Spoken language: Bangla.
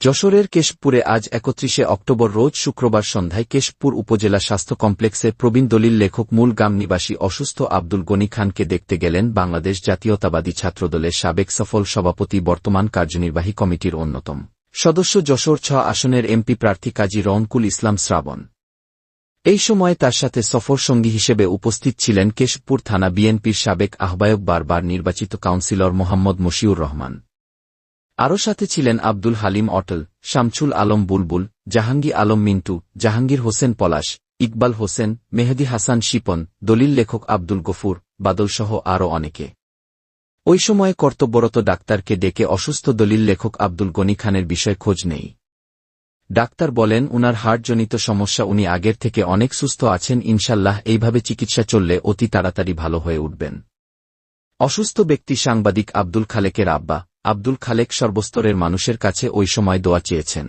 যশোরের কেশবপুরে আজ ৩১ অক্টোবর রোজ শুক্রবার সন্ধ্যায় কেশবপুর উপজেলা স্বাস্থ্য কমপ্লেক্সে প্রবীণ দলিল লেখক মূলগাম নিবাসী অসুস্থ আব্দুল গনি খানকে দেখতে গেলেন বাংলাদেশ জাতীয়তাবাদী ছাত্রদলের সাবেক সফল সভাপতি বর্তমান কার্যনির্বাহী কমিটির অন্যতম সদস্য যশোর ৬ আসনের এমপি প্রার্থী কাজী রওনকুল ইসলাম শ্রাবণ। এই সময় তার সাথে সফর সঙ্গী হিসেবে উপস্থিত ছিলেন কেশবপুর থানা বিএনপির সাবেক আহ্বায়ক বারবার নির্বাচিত কাউন্সিলর মোহাম্মদ মশিউর রহমান। আরও সাথে ছিলেন আব্দুল হালিম অটল, শামছুল আলম বুলবুল, জাহাঙ্গীর আলম মিন্টু, জাহাঙ্গীর হোসেন পলাশ, ইকবাল হোসেন, মেহেদী হাসান শিপন, দলিল লেখক আব্দুল গফুর, বাদলসহ আরও অনেকে। ওই সময়ে কর্তব্যরত ডাক্তারকে ডেকে অসুস্থ দলিল লেখক আব্দুল গনি খানের বিষয়ে খোঁজ নেই। ডাক্তার বলেন উনার হার্টজনিত সমস্যা, উনি আগের থেকে অনেক সুস্থ আছেন, ইনশাল্লাহ এইভাবে চিকিৎসা চললে অতি তাড়াতাড়ি ভালো হয়ে উঠবেন। অসুস্থ ব্যক্তি সাংবাদিক আব্দুল খালেকের আব্বা আব্দুল খালেক সর্বস্তরের মানুষের কাছে ওই সময় দোয়া চেয়েছেন।